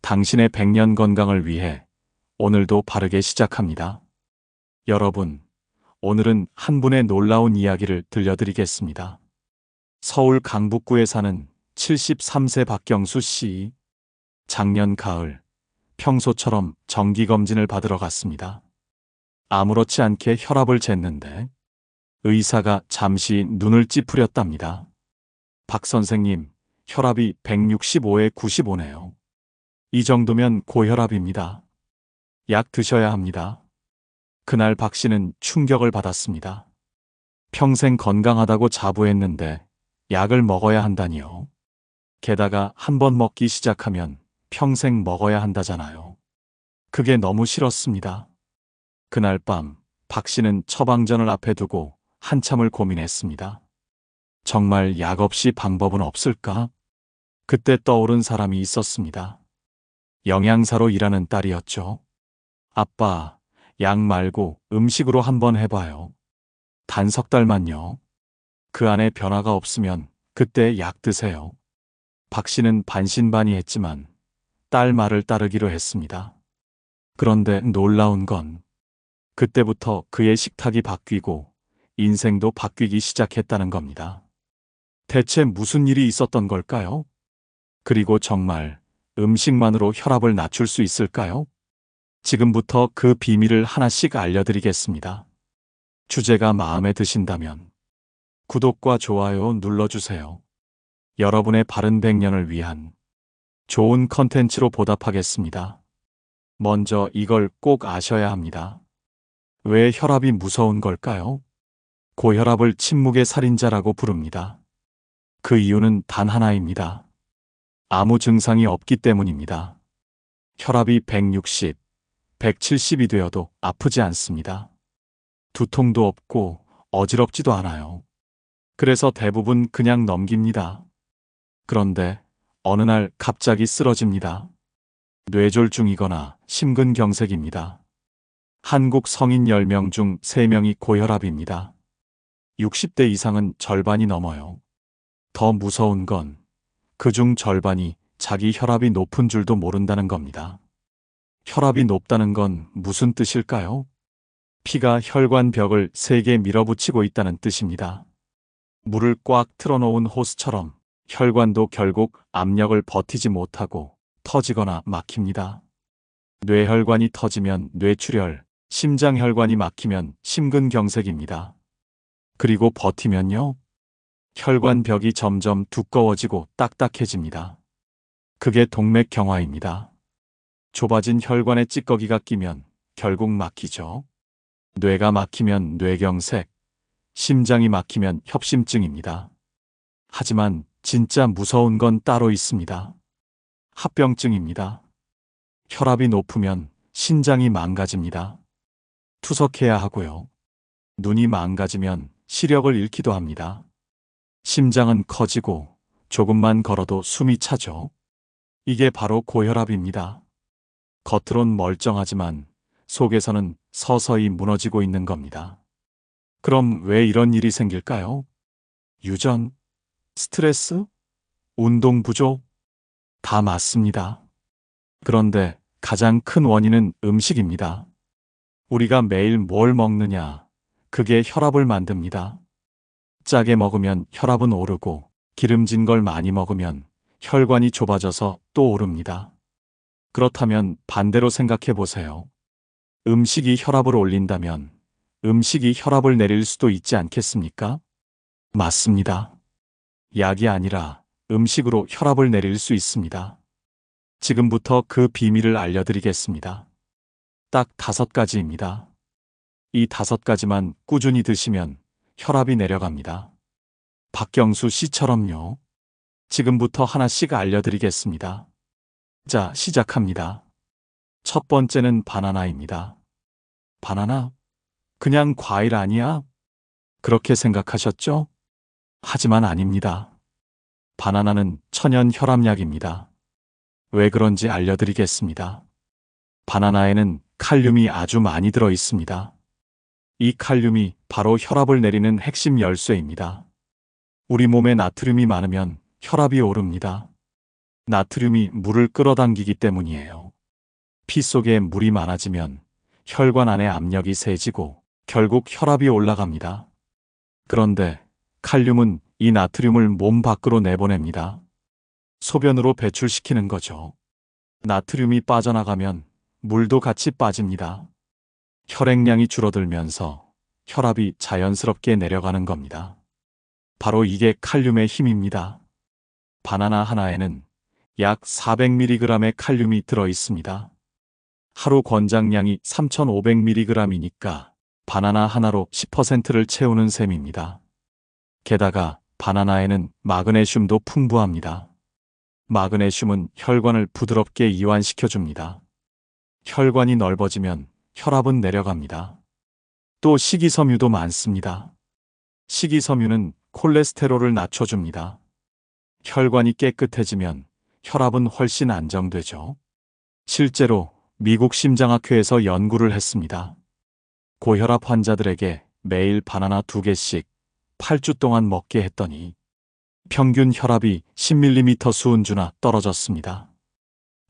당신의 100년 건강을 위해 오늘도 바르게 시작합니다. 여러분, 오늘은 한 분의 놀라운 이야기를 들려드리겠습니다. 서울 강북구에 사는 73세 박경수 씨. 작년 가을, 평소처럼 정기검진을 받으러 갔습니다. 아무렇지 않게 혈압을 쟀는데 의사가 잠시 눈을 찌푸렸답니다. 박 선생님, 혈압이 165에 95네요. 이 정도면 고혈압입니다. 약 드셔야 합니다. 그날 박 씨는 충격을 받았습니다. 평생 건강하다고 자부했는데 약을 먹어야 한다니요. 게다가 한 번 먹기 시작하면 평생 먹어야 한다잖아요. 그게 너무 싫었습니다. 그날 밤, 박 씨는 처방전을 앞에 두고 한참을 고민했습니다. 정말 약 없이 방법은 없을까? 그때 떠오른 사람이 있었습니다. 영양사로 일하는 딸이었죠. 아빠, 약 말고 음식으로 한번 해봐요. 단 3달만요. 그 안에 변화가 없으면 그때 약 드세요. 박 씨는 반신반의했지만 딸 말을 따르기로 했습니다. 그런데 놀라운 건 그때부터 그의 식탁이 바뀌고 인생도 바뀌기 시작했다는 겁니다. 대체 무슨 일이 있었던 걸까요? 그리고 정말 음식만으로 혈압을 낮출 수 있을까요? 지금부터 그 비밀을 하나씩 알려드리겠습니다. 주제가 마음에 드신다면 구독과 좋아요 눌러주세요. 여러분의 바른 100년을 위한 좋은 컨텐츠로 보답하겠습니다. 먼저 이걸 꼭 아셔야 합니다. 왜 혈압이 무서운 걸까요? 고혈압을 침묵의 살인자라고 부릅니다. 그 이유는 단 하나입니다. 아무 증상이 없기 때문입니다. 혈압이 160, 170이 되어도 아프지 않습니다. 두통도 없고 어지럽지도 않아요. 그래서 대부분 그냥 넘깁니다. 그런데 어느 날 갑자기 쓰러집니다. 뇌졸중이거나 심근경색입니다. 한국 성인 10명 중 3명이 고혈압입니다. 60대 이상은 절반이 넘어요. 더 무서운 건 그중 절반이 자기 혈압이 높은 줄도 모른다는 겁니다. 혈압이 높다는 건 무슨 뜻일까요? 피가 혈관 벽을 세게 밀어붙이고 있다는 뜻입니다. 물을 꽉 틀어놓은 호스처럼 혈관도 결국 압력을 버티지 못하고 터지거나 막힙니다. 뇌혈관이 터지면 뇌출혈, 심장혈관이 막히면 심근경색입니다. 그리고 버티면요? 혈관 벽이 점점 두꺼워지고 딱딱해집니다. 그게 동맥경화입니다. 좁아진 혈관에 찌꺼기가 끼면 결국 막히죠. 뇌가 막히면 뇌경색, 심장이 막히면 협심증입니다. 하지만 진짜 무서운 건 따로 있습니다. 합병증입니다. 혈압이 높으면 신장이 망가집니다. 투석해야 하고요. 눈이 망가지면 시력을 잃기도 합니다. 심장은 커지고 조금만 걸어도 숨이 차죠. 이게 바로 고혈압입니다. 겉으론 멀쩡하지만 속에서는 서서히 무너지고 있는 겁니다. 그럼 왜 이런 일이 생길까요? 유전, 스트레스, 운동 부족? 다 맞습니다. 그런데 가장 큰 원인은 음식입니다. 우리가 매일 뭘 먹느냐, 그게 혈압을 만듭니다. 짜게 먹으면 혈압은 오르고 기름진 걸 많이 먹으면 혈관이 좁아져서 또 오릅니다. 그렇다면 반대로 생각해 보세요. 음식이 혈압을 올린다면 음식이 혈압을 내릴 수도 있지 않겠습니까? 맞습니다. 약이 아니라 음식으로 혈압을 내릴 수 있습니다. 지금부터 그 비밀을 알려드리겠습니다. 딱 5가지입니다. 이 5가지만 꾸준히 드시면 혈압이 내려갑니다. 박경수 씨처럼요. 지금부터 하나씩 알려드리겠습니다. 자, 시작합니다. 첫 번째는 바나나입니다. 바나나? 그냥 과일 아니야? 그렇게 생각하셨죠? 하지만 아닙니다. 바나나는 천연 혈압약입니다. 왜 그런지 알려드리겠습니다. 바나나에는 칼륨이 아주 많이 들어 있습니다. 이 칼륨이 바로 혈압을 내리는 핵심 열쇠입니다. 우리 몸에 나트륨이 많으면 혈압이 오릅니다. 나트륨이 물을 끌어당기기 때문이에요. 피 속에 물이 많아지면 혈관 안에 압력이 세지고 결국 혈압이 올라갑니다. 그런데 칼륨은 이 나트륨을 몸 밖으로 내보냅니다. 소변으로 배출시키는 거죠. 나트륨이 빠져나가면 물도 같이 빠집니다. 혈액량이 줄어들면서 혈압이 자연스럽게 내려가는 겁니다. 바로 이게 칼륨의 힘입니다. 바나나 하나에는 약 400mg의 칼륨이 들어 있습니다. 하루 권장량이 3500mg이니까 바나나 하나로 10%를 채우는 셈입니다. 게다가 바나나에는 마그네슘도 풍부합니다. 마그네슘은 혈관을 부드럽게 이완시켜줍니다. 혈관이 넓어지면 혈압은 내려갑니다. 또 식이섬유도 많습니다. 식이섬유는 콜레스테롤을 낮춰줍니다. 혈관이 깨끗해지면 혈압은 훨씬 안정되죠. 실제로 미국 심장학회에서 연구를 했습니다. 고혈압 환자들에게 매일 바나나 2개씩 8주 동안 먹게 했더니 평균 혈압이 10mm 수은주나 떨어졌습니다.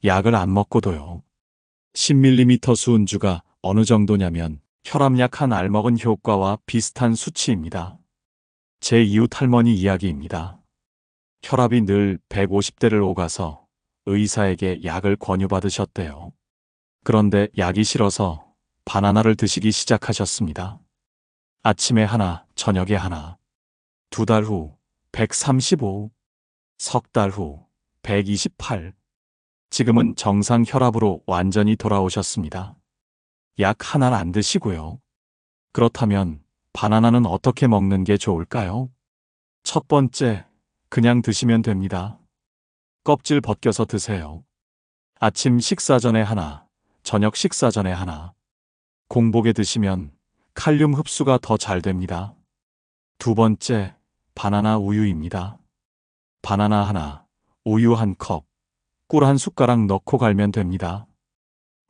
약을 안 먹고도요. 10mm 수은주가 어느 정도냐면 혈압약 한 알 먹은 효과와 비슷한 수치입니다. 제 이웃 할머니 이야기입니다. 혈압이 늘 150대를 오가서 의사에게 약을 권유받으셨대요. 그런데 약이 싫어서 바나나를 드시기 시작하셨습니다. 아침에 하나, 저녁에 하나. 2달 후 135, 석 달 후 128. 지금은 정상 혈압으로 완전히 돌아오셨습니다. 약 하나는 안 드시고요. 그렇다면 바나나는 어떻게 먹는 게 좋을까요? 첫 번째, 그냥 드시면 됩니다. 껍질 벗겨서 드세요. 아침 식사 전에 하나, 저녁 식사 전에 하나. 공복에 드시면 칼륨 흡수가 더 잘 됩니다. 두 번째, 바나나 우유입니다. 바나나 하나, 우유 한 컵, 꿀 한 숟가락 넣고 갈면 됩니다.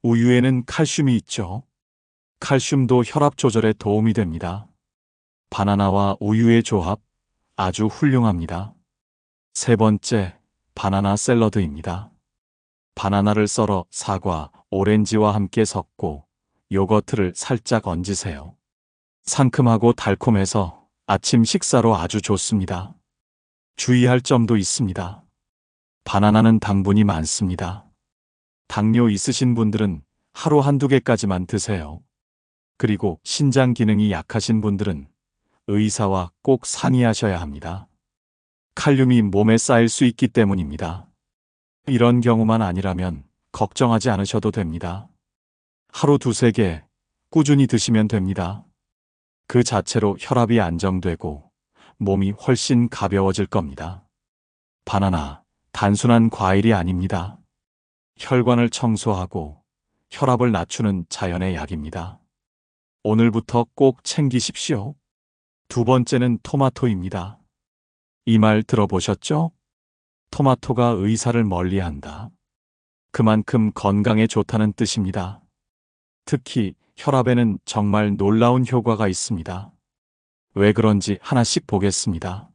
우유에는 칼슘이 있죠. 칼슘도 혈압 조절에 도움이 됩니다. 바나나와 우유의 조합 아주 훌륭합니다. 세 번째, 바나나 샐러드입니다. 바나나를 썰어 사과, 오렌지와 함께 섞고 요거트를 살짝 얹으세요. 상큼하고 달콤해서 아침 식사로 아주 좋습니다. 주의할 점도 있습니다. 바나나는 당분이 많습니다. 당뇨 있으신 분들은 하루 한두 개까지만 드세요. 그리고 신장 기능이 약하신 분들은 의사와 꼭 상의하셔야 합니다. 칼륨이 몸에 쌓일 수 있기 때문입니다. 이런 경우만 아니라면 걱정하지 않으셔도 됩니다. 하루 2~3개 꾸준히 드시면 됩니다. 그 자체로 혈압이 안정되고 몸이 훨씬 가벼워질 겁니다. 바나나, 단순한 과일이 아닙니다. 혈관을 청소하고 혈압을 낮추는 자연의 약입니다. 오늘부터 꼭 챙기십시오. 두 번째는 토마토입니다. 이 말 들어보셨죠? 토마토가 의사를 멀리한다. 그만큼 건강에 좋다는 뜻입니다. 특히 혈압에는 정말 놀라운 효과가 있습니다. 왜 그런지 하나씩 보겠습니다.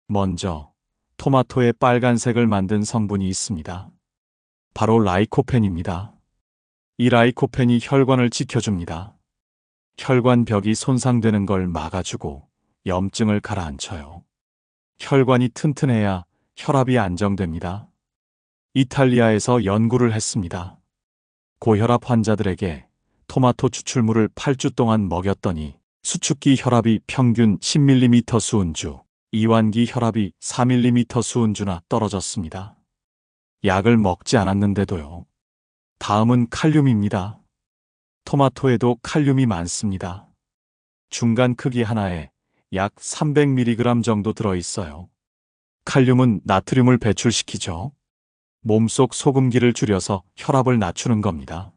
먼저 토마토의 빨간색을 만든 성분이 있습니다. 바로 라이코펜입니다. 이 라이코펜이 혈관을 지켜줍니다. 혈관 벽이 손상되는 걸 막아주고 염증을 가라앉혀요. 혈관이 튼튼해야 혈압이 안정됩니다. 이탈리아에서 연구를 했습니다. 고혈압 환자들에게 토마토 추출물을 8주 동안 먹였더니 수축기 혈압이 평균 10mm 수은주, 이완기 혈압이 4mm 수은주나 떨어졌습니다. 약을 먹지 않았는데도요. 다음은 칼륨입니다. 토마토에도 칼륨이 많습니다. 중간 크기 하나에 약 300mg 정도 들어있어요. 칼륨은 나트륨을 배출시키죠. 몸속 소금기를 줄여서 혈압을 낮추는 겁니다.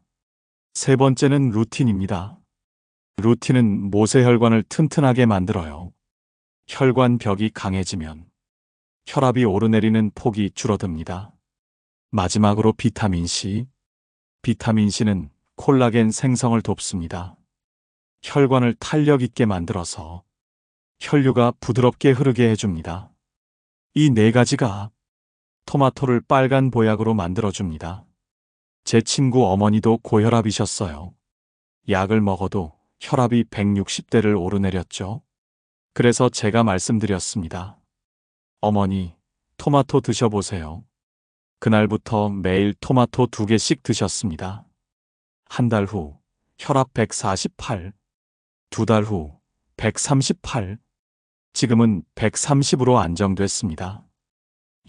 세 번째는 루틴입니다. 루틴은 모세혈관을 튼튼하게 만들어요. 혈관 벽이 강해지면 혈압이 오르내리는 폭이 줄어듭니다. 마지막으로 비타민C. 비타민C는 콜라겐 생성을 돕습니다. 혈관을 탄력 있게 만들어서 혈류가 부드럽게 흐르게 해줍니다. 이 4가지가 토마토를 빨간 보약으로 만들어줍니다. 제 친구 어머니도 고혈압이셨어요. 약을 먹어도 혈압이 160대를 오르내렸죠. 그래서 제가 말씀드렸습니다. 어머니, 토마토 드셔보세요. 그날부터 매일 토마토 2개씩 드셨습니다. 한 달 후 혈압 148, 2달 후 138, 지금은 130으로 안정됐습니다.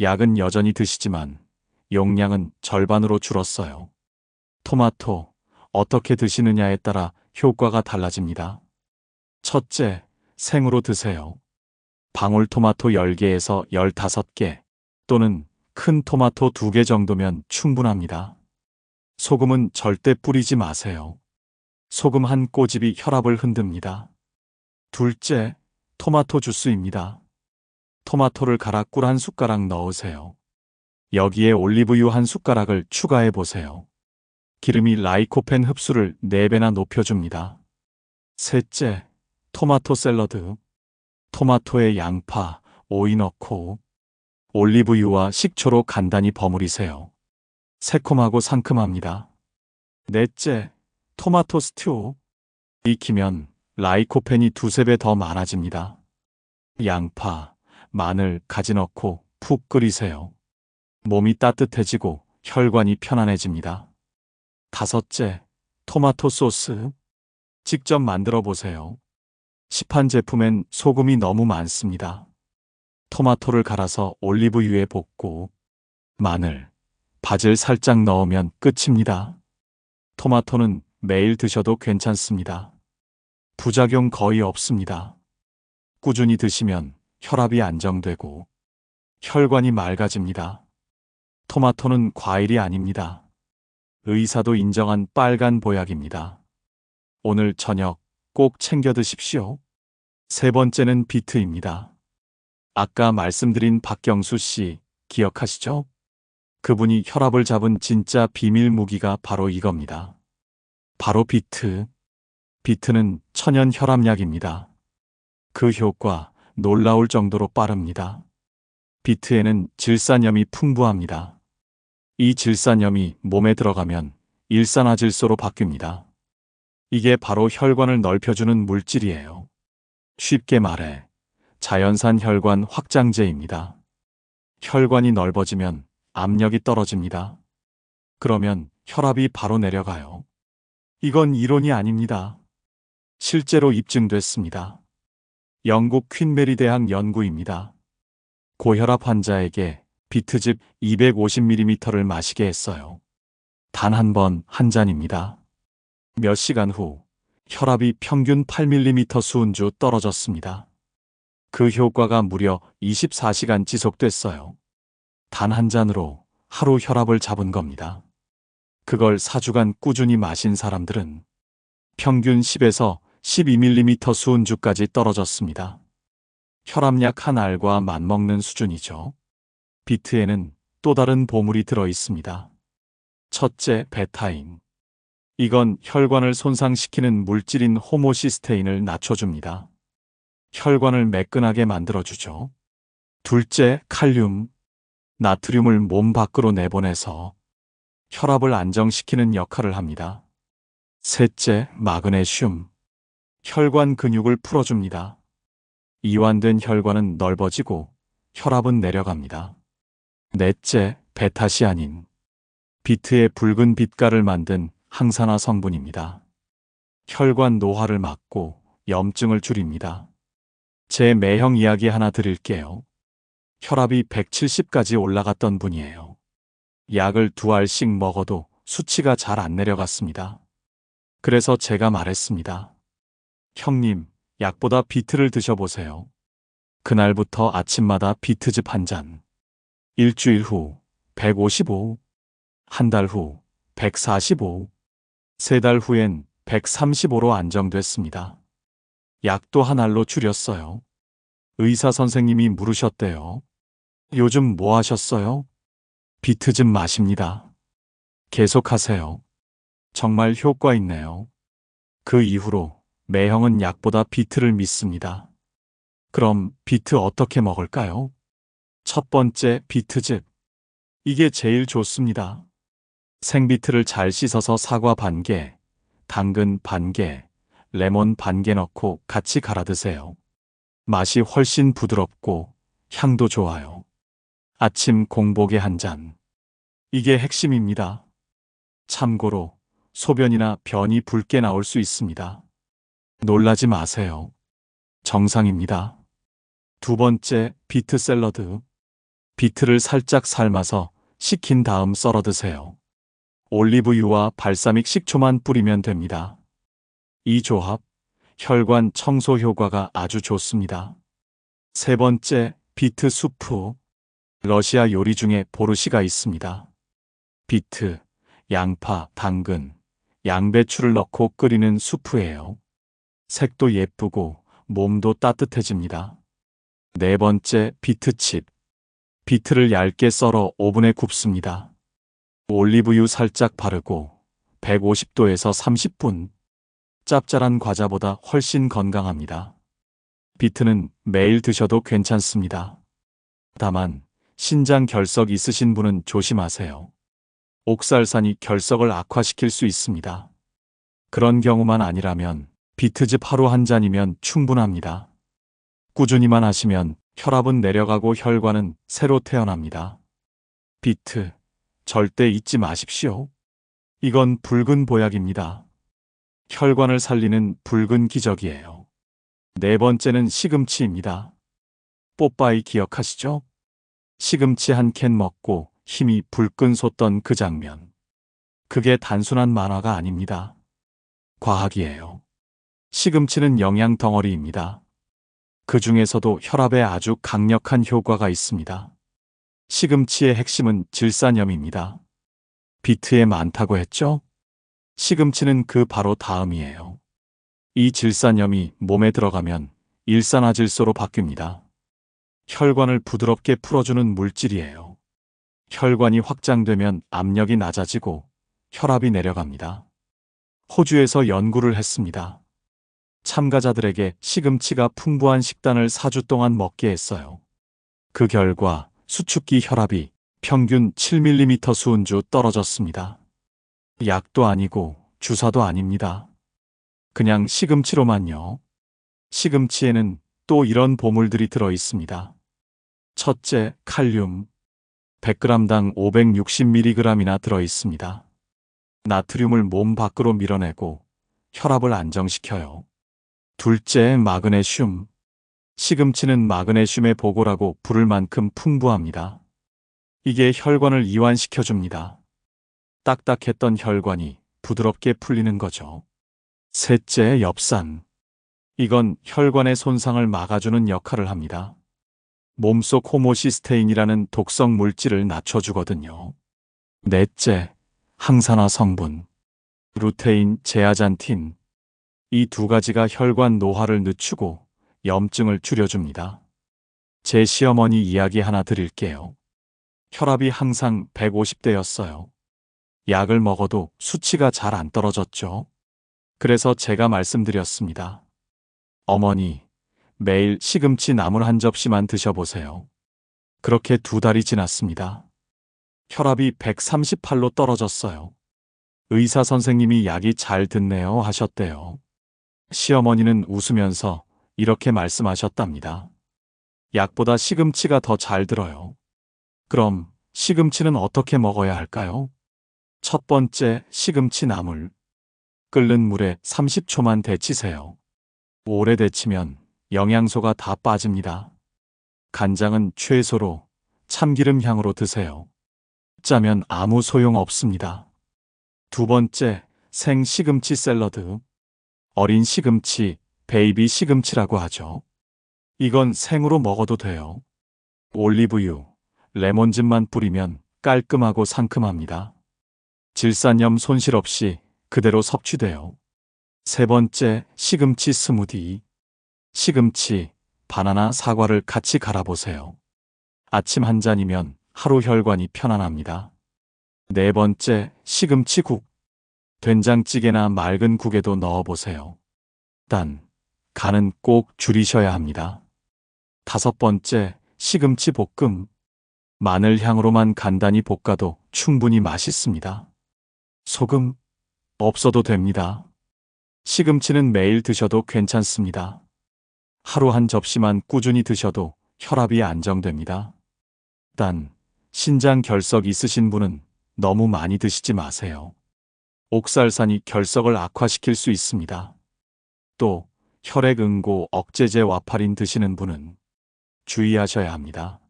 약은 여전히 드시지만 용량은 절반으로 줄었어요. 토마토, 어떻게 드시느냐에 따라 효과가 달라집니다. 첫째, 생으로 드세요. 방울토마토 10개에서 15개 또는 큰 토마토 2개 정도면 충분합니다. 소금은 절대 뿌리지 마세요. 소금 한 꼬집이 혈압을 흔듭니다. 둘째, 토마토 주스입니다. 토마토를 갈아 꿀 한 숟가락 넣으세요. 여기에 올리브유 한 숟가락을 추가해 보세요. 기름이 라이코펜 흡수를 4배나 높여줍니다. 셋째, 토마토 샐러드. 토마토에 양파, 오이 넣고 올리브유와 식초로 간단히 버무리세요. 새콤하고 상큼합니다. 넷째, 토마토 스튜. 익히면 라이코펜이 2~3배 더 많아집니다. 양파, 마늘, 가지 넣고 푹 끓이세요. 몸이 따뜻해지고 혈관이 편안해집니다. 다섯째, 토마토 소스. 직접 만들어 보세요. 시판 제품엔 소금이 너무 많습니다. 토마토를 갈아서 올리브유에 볶고 마늘, 바질 살짝 넣으면 끝입니다. 토마토는 매일 드셔도 괜찮습니다. 부작용 거의 없습니다. 꾸준히 드시면 혈압이 안정되고 혈관이 맑아집니다. 토마토는 과일이 아닙니다. 의사도 인정한 빨간 보약입니다. 오늘 저녁 꼭 챙겨 드십시오. 세 번째는 비트입니다. 아까 말씀드린 박경수 씨 기억하시죠? 그분이 혈압을 잡은 진짜 비밀 무기가 바로 이겁니다. 바로 비트. 비트는 천연 혈압약입니다. 그 효과 놀라울 정도로 빠릅니다. 비트에는 질산염이 풍부합니다. 이 질산염이 몸에 들어가면 일산화질소로 바뀝니다. 이게 바로 혈관을 넓혀주는 물질이에요. 쉽게 말해 자연산 혈관 확장제입니다. 혈관이 넓어지면 압력이 떨어집니다. 그러면 혈압이 바로 내려가요. 이건 이론이 아닙니다. 실제로 입증됐습니다. 영국 퀸메리 대학 연구입니다. 고혈압 환자에게 비트즙 250ml를 마시게 했어요. 단 한 번 한 잔입니다. 몇 시간 후 혈압이 평균 8mm 수은주 떨어졌습니다. 그 효과가 무려 24시간 지속됐어요. 단 한 잔으로 하루 혈압을 잡은 겁니다. 그걸 4주간 꾸준히 마신 사람들은 평균 10에서 12mm 수은주까지 떨어졌습니다. 혈압약 한 알과 맞먹는 수준이죠. 비트에는 또 다른 보물이 들어 있습니다. 첫째, 베타인. 이건 혈관을 손상시키는 물질인 호모시스테인을 낮춰줍니다. 혈관을 매끈하게 만들어주죠. 둘째, 칼륨. 나트륨을 몸 밖으로 내보내서 혈압을 안정시키는 역할을 합니다. 셋째, 마그네슘. 혈관 근육을 풀어줍니다. 이완된 혈관은 넓어지고 혈압은 내려갑니다. 넷째, 베타시아닌. 비트의 붉은 빛깔을 만든 항산화 성분입니다. 혈관 노화를 막고 염증을 줄입니다. 제 매형 이야기 하나 드릴게요. 혈압이 170까지 올라갔던 분이에요. 약을 2알씩 먹어도 수치가 잘 안 내려갔습니다. 그래서 제가 말했습니다. 형님, 약보다 비트를 드셔보세요. 그날부터 아침마다 비트즙 한 잔. 일주일 후 155, 한 달 후 145, 3달 후엔 135로 안정됐습니다. 약도 한 알로 줄였어요. 의사 선생님이 물으셨대요. 요즘 뭐 하셨어요? 비트즙 마십니다. 계속하세요. 정말 효과 있네요. 그 이후로 매형은 약보다 비트를 믿습니다. 그럼 비트 어떻게 먹을까요? 첫 번째, 비트즙. 이게 제일 좋습니다. 생비트를 잘 씻어서 사과 반 개, 당근 반 개, 레몬 반 개 넣고 같이 갈아 드세요. 맛이 훨씬 부드럽고 향도 좋아요. 아침 공복에 한 잔. 이게 핵심입니다. 참고로 소변이나 변이 붉게 나올 수 있습니다. 놀라지 마세요. 정상입니다. 두 번째, 비트 샐러드. 비트를 살짝 삶아서 식힌 다음 썰어 드세요. 올리브유와 발사믹 식초만 뿌리면 됩니다. 이 조합, 혈관 청소 효과가 아주 좋습니다. 세 번째, 비트 수프. 러시아 요리 중에 보르시가 있습니다. 비트, 양파, 당근, 양배추를 넣고 끓이는 수프예요. 색도 예쁘고 몸도 따뜻해집니다. 네 번째, 비트칩. 비트를 얇게 썰어 오븐에 굽습니다. 올리브유 살짝 바르고 150도에서 30분. 짭짤한 과자보다 훨씬 건강합니다. 비트는 매일 드셔도 괜찮습니다. 다만 신장 결석 있으신 분은 조심하세요. 옥살산이 결석을 악화시킬 수 있습니다. 그런 경우만 아니라면 비트즙 하루 한 잔이면 충분합니다. 꾸준히만 하시면 혈압은 내려가고 혈관은 새로 태어납니다. 비트, 절대 잊지 마십시오. 이건 붉은 보약입니다. 혈관을 살리는 붉은 기적이에요. 네 번째는 시금치입니다. 뽀빠이 기억하시죠? 시금치 한 캔 먹고 힘이 불끈 솟던 그 장면. 그게 단순한 만화가 아닙니다. 과학이에요. 시금치는 영양 덩어리입니다. 그 중에서도 혈압에 아주 강력한 효과가 있습니다. 시금치의 핵심은 질산염입니다. 비트에 많다고 했죠? 시금치는 그 바로 다음이에요. 이 질산염이 몸에 들어가면 일산화질소로 바뀝니다. 혈관을 부드럽게 풀어주는 물질이에요. 혈관이 확장되면 압력이 낮아지고 혈압이 내려갑니다. 호주에서 연구를 했습니다. 참가자들에게 시금치가 풍부한 식단을 4주 동안 먹게 했어요. 그 결과 수축기 혈압이 평균 7mm 수은주 떨어졌습니다. 약도 아니고 주사도 아닙니다. 그냥 시금치로만요. 시금치에는 또 이런 보물들이 들어 있습니다. 첫째, 칼륨. 100g당 560mg이나 들어 있습니다. 나트륨을 몸 밖으로 밀어내고 혈압을 안정시켜요. 둘째, 마그네슘. 시금치는 마그네슘의 보고라고 부를 만큼 풍부합니다. 이게 혈관을 이완시켜줍니다. 딱딱했던 혈관이 부드럽게 풀리는 거죠. 셋째, 엽산. 이건 혈관의 손상을 막아주는 역할을 합니다. 몸속 호모시스테인이라는 독성 물질을 낮춰주거든요. 넷째, 항산화 성분. 루테인, 제아잔틴. 이 두 가지가 혈관 노화를 늦추고 염증을 줄여줍니다. 제 시어머니 이야기 하나 드릴게요. 혈압이 항상 150대였어요. 약을 먹어도 수치가 잘 안 떨어졌죠. 그래서 제가 말씀드렸습니다. 어머니, 매일 시금치 나물 한 접시만 드셔보세요. 그렇게 2달이 지났습니다. 혈압이 138로 떨어졌어요. 의사 선생님이 약이 잘 듣네요 하셨대요. 시어머니는 웃으면서 이렇게 말씀하셨답니다. 약보다 시금치가 더 잘 들어요. 그럼 시금치는 어떻게 먹어야 할까요? 첫 번째, 시금치 나물. 끓는 물에 30초만 데치세요. 오래 데치면 영양소가 다 빠집니다. 간장은 최소로, 참기름 향으로 드세요. 짜면 아무 소용 없습니다. 두 번째, 생 시금치 샐러드. 어린 시금치, 베이비 시금치라고 하죠. 이건 생으로 먹어도 돼요. 올리브유, 레몬즙만 뿌리면 깔끔하고 상큼합니다. 질산염 손실 없이 그대로 섭취돼요. 세 번째, 시금치 스무디. 시금치, 바나나, 사과를 같이 갈아보세요. 아침 한 잔이면 하루 혈관이 편안합니다. 네 번째, 시금치국. 된장찌개나 맑은 국에도 넣어보세요. 단, 간은 꼭 줄이셔야 합니다. 다섯 번째, 시금치 볶음. 마늘 향으로만 간단히 볶아도 충분히 맛있습니다. 소금 없어도 됩니다. 시금치는 매일 드셔도 괜찮습니다. 하루 한 접시만 꾸준히 드셔도 혈압이 안정됩니다. 단, 신장 결석 있으신 분은 너무 많이 드시지 마세요. 옥살산이 결석을 악화시킬 수 있습니다. 또, 혈액 응고 억제제 와파린 드시는 분은 주의하셔야 합니다.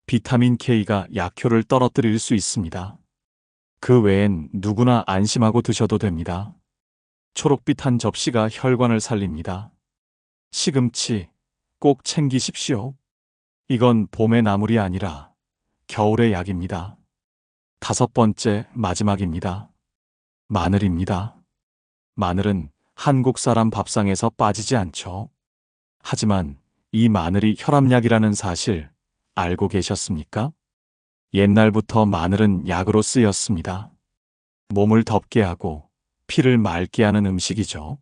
비타민 K가 약효를 떨어뜨릴 수 있습니다. 그 외엔 누구나 안심하고 드셔도 됩니다. 초록빛 한 접시가 혈관을 살립니다. 시금치 꼭 챙기십시오. 이건 봄의 나물이 아니라 겨울의 약입니다. 5번째, 마지막입니다. 마늘입니다. 마늘은 한국 사람 밥상에서 빠지지 않죠. 하지만 이 마늘이 혈압약이라는 사실 알고 계셨습니까? 옛날부터 마늘은 약으로 쓰였습니다. 몸을 덥게 하고 피를 맑게 하는 음식이죠.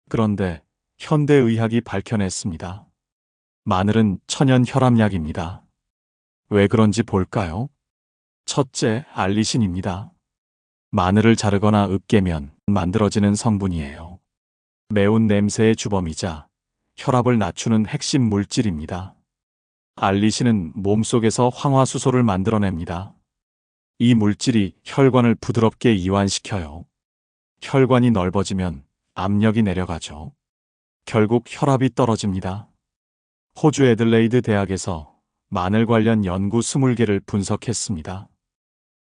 그런데 현대의학이 밝혀냈습니다. 마늘은 천연 혈압약입니다. 왜 그런지 볼까요? 첫째, 알리신입니다. 마늘을 자르거나 으깨면 만들어지는 성분이에요. 매운 냄새의 주범이자 혈압을 낮추는 핵심 물질입니다. 알리신은 몸속에서 황화수소를 만들어냅니다. 이 물질이 혈관을 부드럽게 이완시켜요. 혈관이 넓어지면 압력이 내려가죠. 결국 혈압이 떨어집니다. 호주 애들레이드 대학에서 마늘 관련 연구 20개를 분석했습니다.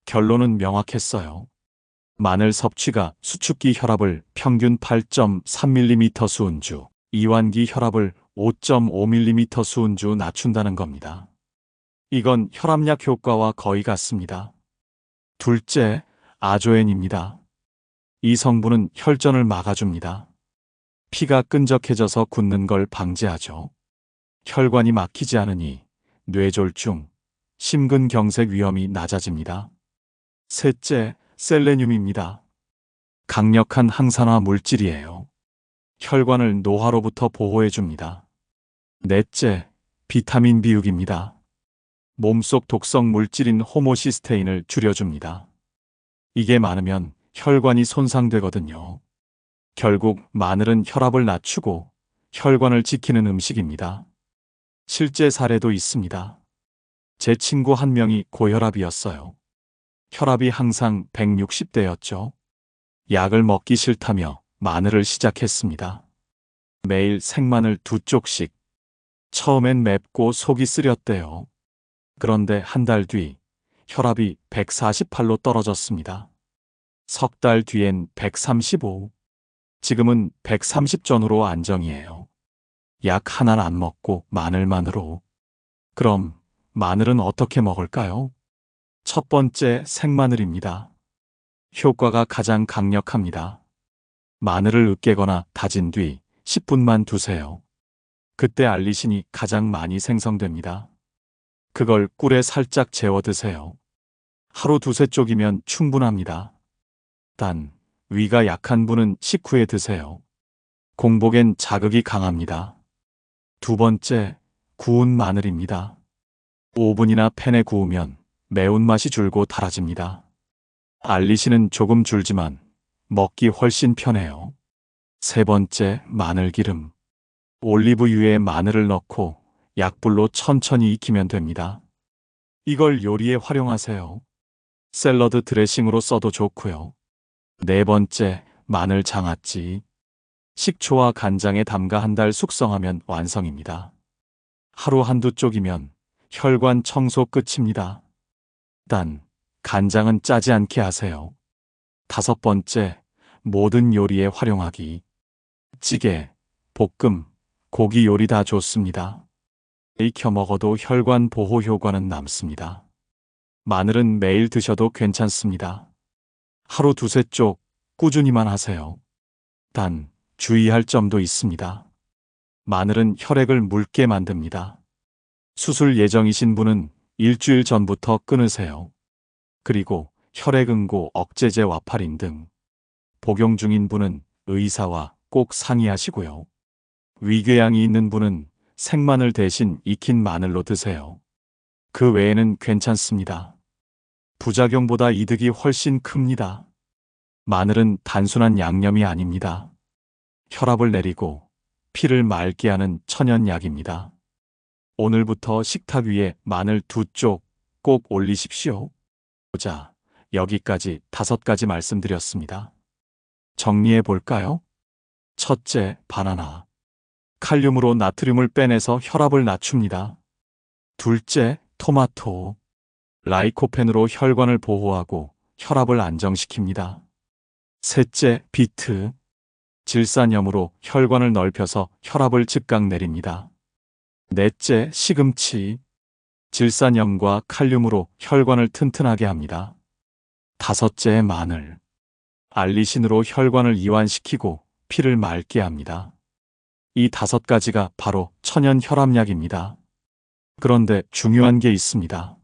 결론은 명확했어요. 마늘 섭취가 수축기 혈압을 평균 8.3mm 수은주, 이완기 혈압을 5.5mm 수은주 낮춘다는 겁니다. 이건 혈압약 효과와 거의 같습니다. 둘째, 아조엔입니다. 이 성분은 혈전을 막아줍니다. 피가 끈적해져서 굳는 걸 방지하죠. 혈관이 막히지 않으니 뇌졸중, 심근경색 위험이 낮아집니다. 셋째, 셀레늄입니다. 강력한 항산화 물질이에요. 혈관을 노화로부터 보호해줍니다. 넷째, 비타민 B6입니다. 몸속 독성 물질인 호모시스테인을 줄여줍니다. 이게 많으면 혈관이 손상되거든요. 결국 마늘은 혈압을 낮추고 혈관을 지키는 음식입니다. 실제 사례도 있습니다. 제 친구 한 명이 고혈압이었어요. 혈압이 항상 160대였죠. 약을 먹기 싫다며 마늘을 시작했습니다. 매일 생마늘 2쪽씩. 처음엔 맵고 속이 쓰렸대요. 그런데 한 달 뒤 혈압이 148로 떨어졌습니다. 석 달 뒤엔 135. 지금은 130 전후로 안정이에요. 약 하나는 안 먹고 마늘만으로. 그럼 마늘은 어떻게 먹을까요? 첫 번째, 생마늘입니다. 효과가 가장 강력합니다. 마늘을 으깨거나 다진 뒤 10분만 두세요. 그때 알리신이 가장 많이 생성됩니다. 그걸 꿀에 살짝 재워 드세요. 하루 2~3쪽이면 충분합니다. 단, 위가 약한 분은 식후에 드세요. 공복엔 자극이 강합니다. 두 번째, 구운 마늘입니다. 오븐이나 팬에 구우면 매운맛이 줄고 달아집니다. 알리신은 조금 줄지만 먹기 훨씬 편해요. 세 번째, 마늘기름. 올리브유에 마늘을 넣고 약불로 천천히 익히면 됩니다. 이걸 요리에 활용하세요. 샐러드 드레싱으로 써도 좋고요. 네 번째, 마늘 장아찌. 식초와 간장에 담가 한 달 숙성하면 완성입니다. 하루 한두 쪽이면 혈관 청소 끝입니다. 단, 간장은 짜지 않게 하세요. 다섯 번째, 모든 요리에 활용하기. 찌개, 볶음, 고기 요리 다 좋습니다. 익혀 먹어도 혈관 보호 효과는 남습니다. 마늘은 매일 드셔도 괜찮습니다. 하루 2~3쪽 꾸준히만 하세요. 단, 주의할 점도 있습니다. 마늘은 혈액을 묽게 만듭니다. 수술 예정이신 분은 일주일 전부터 끊으세요. 그리고 혈액 응고 억제제 와파린 등 복용 중인 분은 의사와 꼭 상의하시고요. 위궤양이 있는 분은 생마늘 대신 익힌 마늘로 드세요. 그 외에는 괜찮습니다. 부작용보다 이득이 훨씬 큽니다. 마늘은 단순한 양념이 아닙니다. 혈압을 내리고 피를 맑게 하는 천연약입니다. 오늘부터 식탁 위에 마늘 2쪽 꼭 올리십시오. 자, 여기까지 5가지 말씀드렸습니다. 정리해 볼까요? 첫째, 바나나. 칼륨으로 나트륨을 빼내서 혈압을 낮춥니다. 둘째, 토마토. 라이코펜으로 혈관을 보호하고 혈압을 안정시킵니다. 셋째, 비트. 질산염으로 혈관을 넓혀서 혈압을 즉각 내립니다. 넷째, 시금치. 질산염과 칼륨으로 혈관을 튼튼하게 합니다. 다섯째, 마늘. 알리신으로 혈관을 이완시키고 피를 맑게 합니다. 이 5가지가 바로 천연 혈압약입니다. 그런데 중요한 게 있습니다.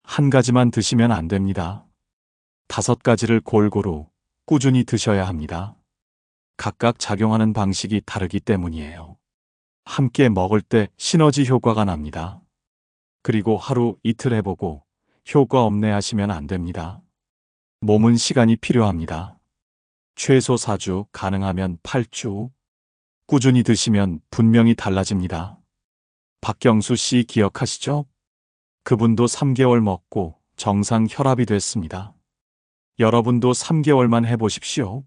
한 가지만 드시면 안 됩니다. 5가지를 골고루 꾸준히 드셔야 합니다. 각각 작용하는 방식이 다르기 때문이에요. 함께 먹을 때 시너지 효과가 납니다. 그리고 하루 이틀 해보고 효과 없네 하시면 안 됩니다. 몸은 시간이 필요합니다. 최소 4주, 가능하면 8주. 꾸준히 드시면 분명히 달라집니다. 박경수 씨 기억하시죠? 그분도 3개월 먹고 정상 혈압이 됐습니다. 여러분도 3개월만 해보십시오.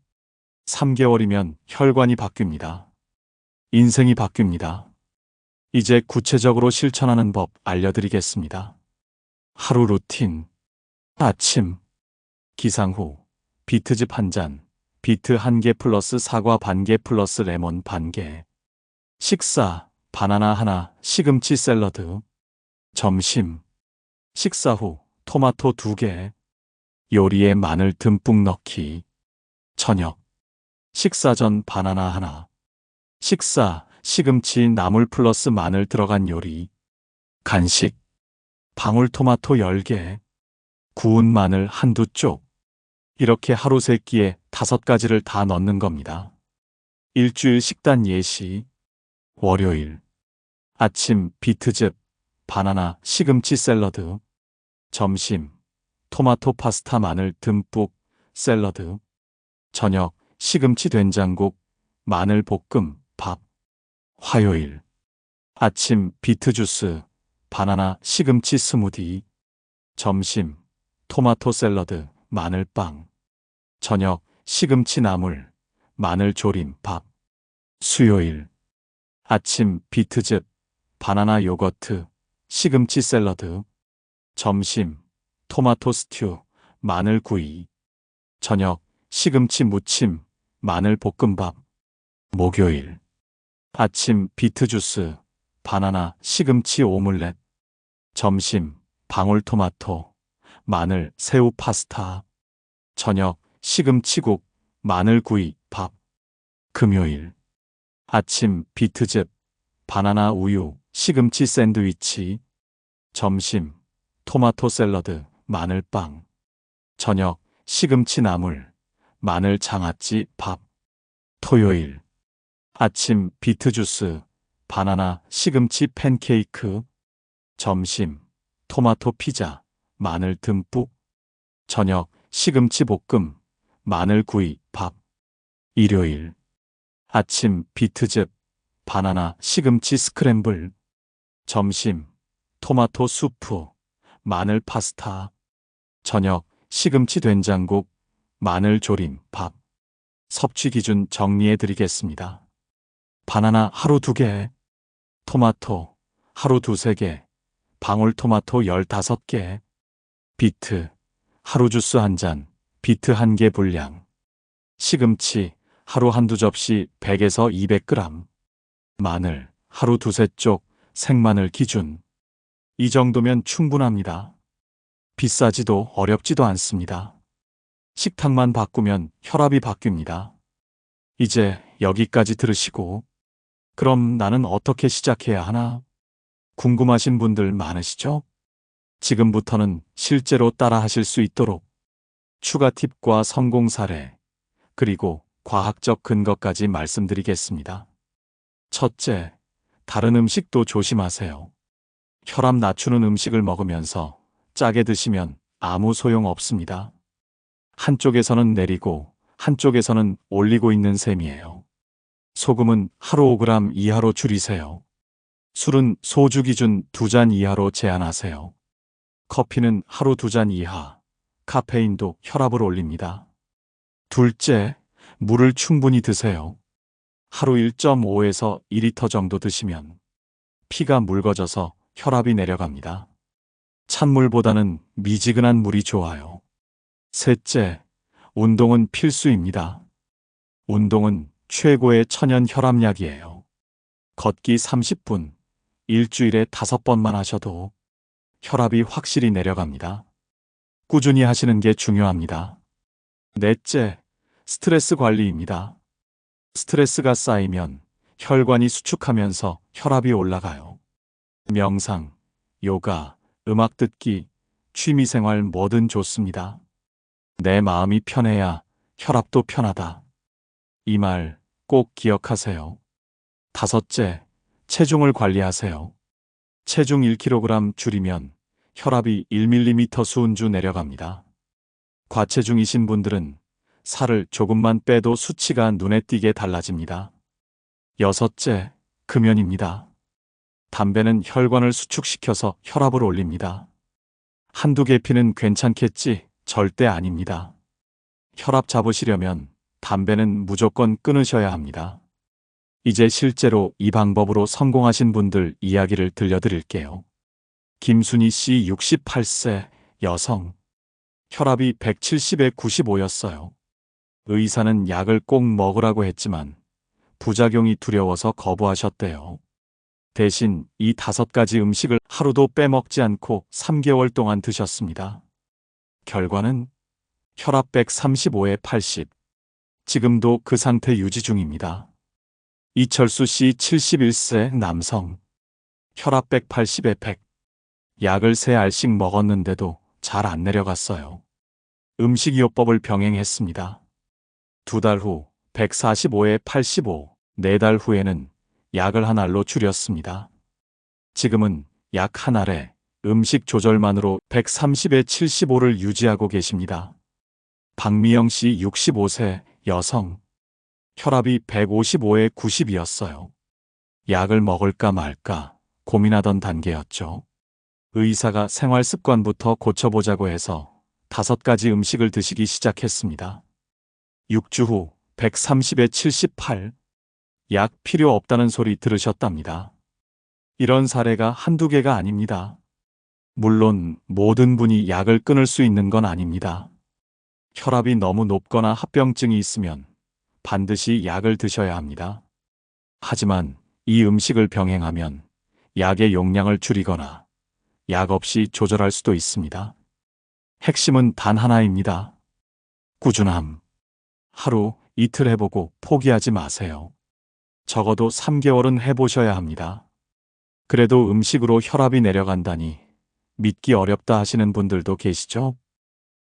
3개월이면 혈관이 바뀝니다. 인생이 바뀝니다. 이제 구체적으로 실천하는 법 알려드리겠습니다. 하루 루틴. 아침. 기상 후 비트즙 1잔, 비트 1개 플러스 사과 반개 플러스 레몬 반개. 식사. 바나나 하나, 시금치 샐러드. 점심. 식사 후 토마토 2개. 요리에 마늘 듬뿍 넣기. 저녁. 식사 전 바나나 하나. 식사, 시금치 나물 플러스 마늘 들어간 요리. 간식. 방울토마토 10개. 구운 마늘 한두 쪽. 이렇게 하루 3끼에 5가지를 다 넣는 겁니다. 일주일 식단 예시. 월요일. 아침 비트즙, 바나나, 시금치 샐러드. 점심. 토마토 파스타 마늘 듬뿍 샐러드. 저녁. 시금치 된장국, 마늘 볶음, 밥. 화요일. 아침 비트 주스, 바나나, 시금치 스무디. 점심. 토마토 샐러드, 마늘빵. 저녁. 시금치 나물, 마늘 조림, 밥. 수요일. 아침 비트즙, 바나나 요거트, 시금치 샐러드. 점심. 토마토 스튜, 마늘 구이. 저녁. 시금치 무침, 마늘 볶음밥. 목요일. 아침 비트 주스, 바나나, 시금치 오믈렛. 점심. 방울토마토, 마늘, 새우 파스타. 저녁. 시금치국, 마늘 구이, 밥. 금요일. 아침 비트즙, 바나나 우유, 시금치 샌드위치. 점심. 토마토 샐러드, 마늘빵. 저녁. 시금치 나물, 마늘 장아찌, 밥. 토요일. 아침 비트 주스, 바나나, 시금치 팬케이크. 점심. 토마토 피자, 마늘 듬뿍. 저녁. 시금치 볶음, 마늘 구이, 밥. 일요일. 아침 비트즙, 바나나, 시금치 스크램블. 점심. 토마토 수프, 마늘 파스타. 저녁. 시금치 된장국, 마늘 조림, 밥. 섭취 기준 정리해 드리겠습니다. 바나나 하루 2개, 토마토 하루 2~3개, 방울토마토 15개, 비트 하루 주스 1잔, 비트 1개 분량. 시금치 하루 1~2 접시 100에서 200g. 마늘 하루 2~3쪽, 생마늘 기준. 이 정도면 충분합니다. 비싸지도 어렵지도 않습니다. 식탁만 바꾸면 혈압이 바뀝니다. 이제 여기까지 들으시고 그럼 나는 어떻게 시작해야 하나? 궁금하신 분들 많으시죠? 지금부터는 실제로 따라 하실 수 있도록 추가 팁과 성공 사례, 그리고 과학적 근거까지 말씀드리겠습니다. 첫째, 다른 음식도 조심하세요. 혈압 낮추는 음식을 먹으면서 짜게 드시면 아무 소용 없습니다. 한쪽에서는 내리고 한쪽에서는 올리고 있는 셈이에요. 소금은 하루 5g 이하로 줄이세요. 술은 소주 기준 2잔 이하로 제한하세요. 커피는 하루 2잔 이하, 카페인도 혈압을 올립니다. 둘째, 물을 충분히 드세요. 하루 1.5에서 2리터 정도 드시면 피가 묽어져서 혈압이 내려갑니다. 찬물보다는 미지근한 물이 좋아요. 셋째, 운동은 필수입니다. 운동은 최고의 천연 혈압약이에요. 걷기 30분, 일주일에 5번만 하셔도 혈압이 확실히 내려갑니다. 꾸준히 하시는 게 중요합니다. 넷째, 스트레스 관리입니다. 스트레스가 쌓이면 혈관이 수축하면서 혈압이 올라가요. 명상, 요가, 음악 듣기, 취미생활 뭐든 좋습니다. 내 마음이 편해야 혈압도 편하다. 이 말 꼭 기억하세요. 다섯째, 체중을 관리하세요. 체중 1kg 줄이면 혈압이 1mm 수은주 내려갑니다. 과체중이신 분들은 살을 조금만 빼도 수치가 눈에 띄게 달라집니다. 여섯째, 금연입니다. 담배는 혈관을 수축시켜서 혈압을 올립니다. 한두 개 피는 괜찮겠지 절대 아닙니다. 혈압 잡으시려면 담배는 무조건 끊으셔야 합니다. 이제 실제로 이 방법으로 성공하신 분들 이야기를 들려드릴게요. 김순희 씨 68세 여성. 혈압이 170에 95였어요. 의사는 약을 꼭 먹으라고 했지만 부작용이 두려워서 거부하셨대요. 대신 이 5가지 음식을 하루도 빼먹지 않고 3개월 동안 드셨습니다. 결과는 혈압 135에 80. 지금도 그 상태 유지 중입니다. 이철수 씨 71세 남성. 혈압 180에 100. 약을 3알씩 먹었는데도 잘 안 내려갔어요. 음식이요법을 병행했습니다. 2달 후 145에 85. 4달 후에는 약을 1알로 줄였습니다. 지금은 약 1알에 음식 조절만으로 130에 75를 유지하고 계십니다. 박미영 씨 65세 여성. 혈압이 155에 90이었어요. 약을 먹을까 말까 고민하던 단계였죠. 의사가 생활 습관부터 고쳐보자고 해서 5가지 음식을 드시기 시작했습니다. 6주 후 130에 78. 약 필요 없다는 소리 들으셨답니다. 이런 사례가 한두 개가 아닙니다. 물론 모든 분이 약을 끊을 수 있는 건 아닙니다. 혈압이 너무 높거나 합병증이 있으면 반드시 약을 드셔야 합니다. 하지만 이 음식을 병행하면 약의 용량을 줄이거나 약 없이 조절할 수도 있습니다. 핵심은 단 하나입니다. 꾸준함. 하루, 이틀 해보고 포기하지 마세요. 적어도 3개월은 해보셔야 합니다. 그래도 음식으로 혈압이 내려간다니 믿기 어렵다 하시는 분들도 계시죠?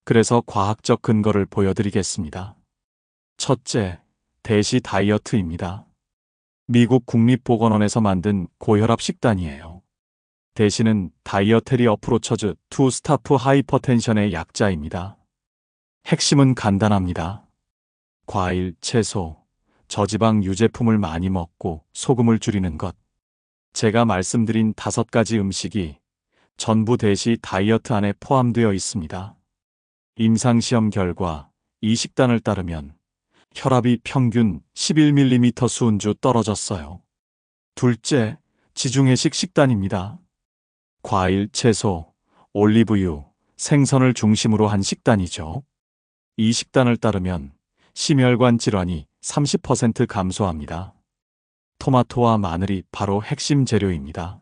그래서 과학적 근거를 보여드리겠습니다. 첫째, 대시 다이어트입니다. 미국 국립보건원에서 만든 고혈압 식단이에요. 대시는 다이어테리 어프로처즈 투 스타프 하이퍼텐션의 약자입니다. 핵심은 간단합니다. 과일, 채소, 저지방 유제품을 많이 먹고 소금을 줄이는 것. 제가 말씀드린 5가지 음식이 전부 대시 다이어트 안에 포함되어 있습니다. 임상시험 결과 이 식단을 따르면 혈압이 평균 11mm 수은주 떨어졌어요. 둘째, 지중해식 식단입니다. 과일, 채소, 올리브유, 생선을 중심으로 한 식단이죠. 이 식단을 따르면 심혈관 질환이 30% 감소합니다. 토마토와 마늘이 바로 핵심 재료입니다.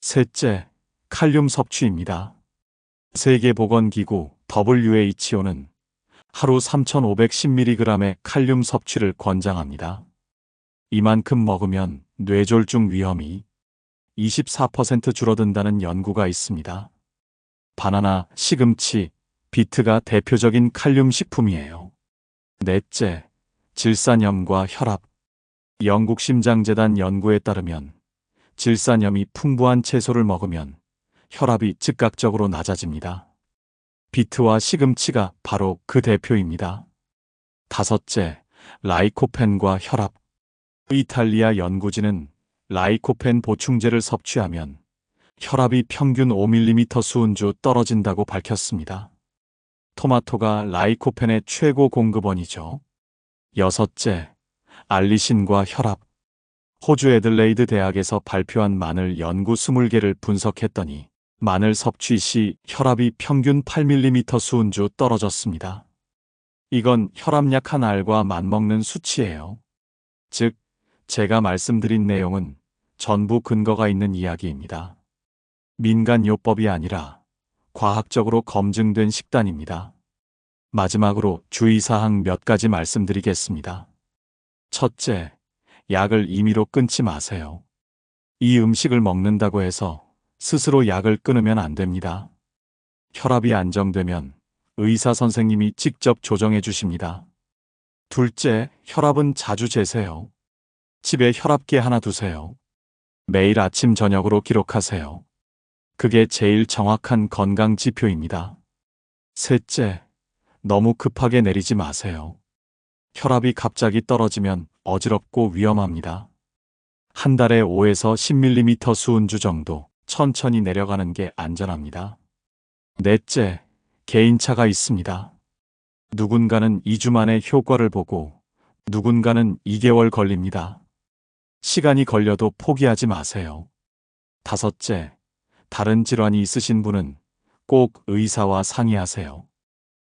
셋째, 칼륨 섭취입니다. 세계보건기구 WHO는 하루 3,510mg의 칼륨 섭취를 권장합니다. 이만큼 먹으면 뇌졸중 위험이 24% 줄어든다는 연구가 있습니다. 바나나, 시금치, 비트가 대표적인 칼륨 식품이에요. 넷째, 질산염과 혈압. 영국 심장재단 연구에 따르면 질산염이 풍부한 채소를 먹으면 혈압이 즉각적으로 낮아집니다. 비트와 시금치가 바로 그 대표입니다. 다섯째, 라이코펜과 혈압. 이탈리아 연구진은 라이코펜 보충제를 섭취하면 혈압이 평균 5mm 수은주 떨어진다고 밝혔습니다. 토마토가 라이코펜의 최고 공급원이죠. 여섯째, 알리신과 혈압. 호주 애들레이드 대학에서 발표한 마늘 연구 20개를 분석했더니 마늘 섭취 시 혈압이 평균 8mm 수은주 떨어졌습니다. 이건 혈압 약한 알과 맞먹는 수치예요. 즉, 제가 말씀드린 내용은 전부 근거가 있는 이야기입니다. 민간요법이 아니라 과학적으로 검증된 식단입니다. 마지막으로 주의사항 몇 가지 말씀드리겠습니다. 첫째, 약을 임의로 끊지 마세요. 이 음식을 먹는다고 해서 스스로 약을 끊으면 안 됩니다. 혈압이 안정되면 의사 선생님이 직접 조정해 주십니다. 둘째, 혈압은 자주 재세요. 집에 혈압계 하나 두세요. 매일 아침 저녁으로 기록하세요. 그게 제일 정확한 건강 지표입니다. 셋째, 너무 급하게 내리지 마세요. 혈압이 갑자기 떨어지면 어지럽고 위험합니다. 한 달에 5에서 10mm 수은주 정도 천천히 내려가는 게 안전합니다. 넷째, 개인차가 있습니다. 누군가는 2주 만에 효과를 보고 누군가는 2개월 걸립니다. 시간이 걸려도 포기하지 마세요. 다섯째, 다른 질환이 있으신 분은 꼭 의사와 상의하세요.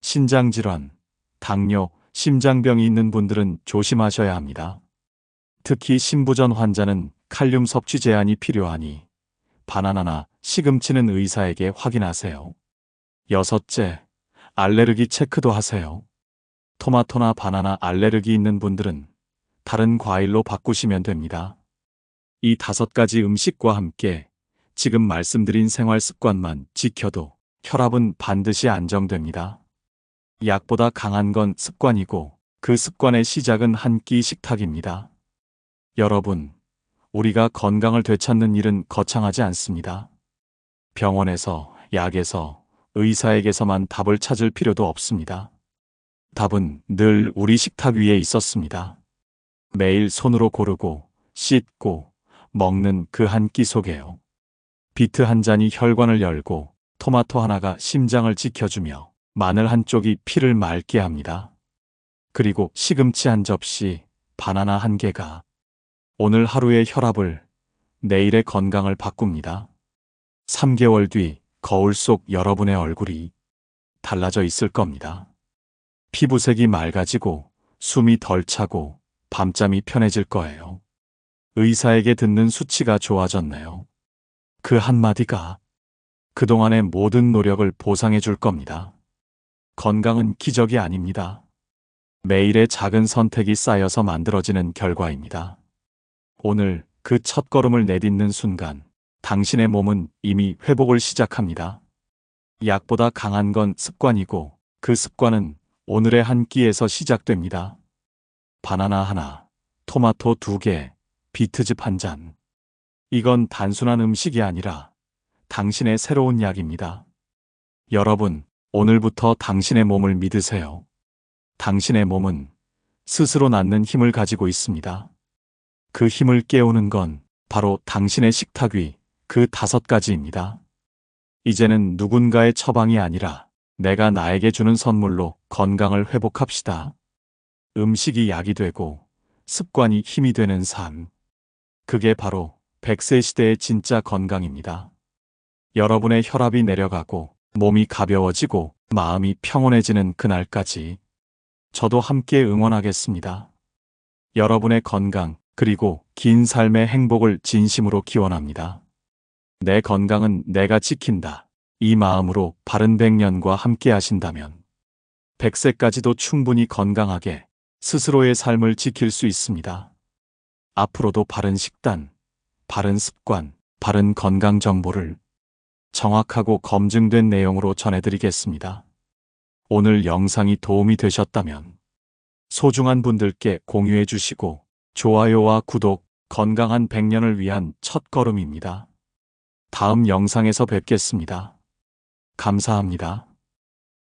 신장질환, 당뇨, 심장병이 있는 분들은 조심하셔야 합니다. 특히 신부전 환자는 칼륨 섭취 제한이 필요하니 바나나나 시금치는 의사에게 확인하세요. 여섯째, 알레르기 체크도 하세요. 토마토나 바나나 알레르기 있는 분들은 다른 과일로 바꾸시면 됩니다. 이 5가지 음식과 함께 지금 말씀드린 생활 습관만 지켜도 혈압은 반드시 안정됩니다. 약보다 강한 건 습관이고 그 습관의 시작은 한 끼 식탁입니다. 여러분, 우리가 건강을 되찾는 일은 거창하지 않습니다. 병원에서, 약에서, 의사에게서만 답을 찾을 필요도 없습니다. 답은 늘 우리 식탁 위에 있었습니다. 매일 손으로 고르고, 씻고, 먹는 그 한 끼 속에요. 비트 한 잔이 혈관을 열고, 토마토 하나가 심장을 지켜주며, 마늘 한 쪽이 피를 맑게 합니다. 그리고 시금치 한 접시, 바나나 한 개가 오늘 하루의 혈압을, 내일의 건강을 바꿉니다. 3개월 뒤 거울 속 여러분의 얼굴이 달라져 있을 겁니다. 피부색이 맑아지고 숨이 덜 차고 밤잠이 편해질 거예요. 의사에게 듣는 수치가 좋아졌네요. 그 한마디가 그동안의 모든 노력을 보상해 줄 겁니다. 건강은 기적이 아닙니다. 매일의 작은 선택이 쌓여서 만들어지는 결과입니다. 오늘 그 첫걸음을 내딛는 순간 당신의 몸은 이미 회복을 시작합니다. 약보다 강한 건 습관이고 그 습관은 오늘의 한 끼에서 시작됩니다. 바나나 하나, 토마토 2개, 비트즙 한 잔. 이건 단순한 음식이 아니라 당신의 새로운 약입니다. 여러분, 오늘부터 당신의 몸을 믿으세요. 당신의 몸은 스스로 낫는 힘을 가지고 있습니다. 그 힘을 깨우는 건 바로 당신의 식탁 위 그 5가지입니다. 이제는 누군가의 처방이 아니라 내가 나에게 주는 선물로 건강을 회복합시다. 음식이 약이 되고 습관이 힘이 되는 삶. 그게 바로 100세 시대의 진짜 건강입니다. 여러분의 혈압이 내려가고 몸이 가벼워지고 마음이 평온해지는 그날까지 저도 함께 응원하겠습니다. 여러분의 건강 그리고 긴 삶의 행복을 진심으로 기원합니다. 내 건강은 내가 지킨다. 이 마음으로 바른 100년과 함께 하신다면 100세까지도 충분히 건강하게 스스로의 삶을 지킬 수 있습니다. 앞으로도 바른 식단, 바른 습관, 바른 건강 정보를 정확하고 검증된 내용으로 전해드리겠습니다. 오늘 영상이 도움이 되셨다면 소중한 분들께 공유해 주시고 좋아요와 구독, 건강한 100년을 위한 첫걸음입니다. 다음 영상에서 뵙겠습니다. 감사합니다.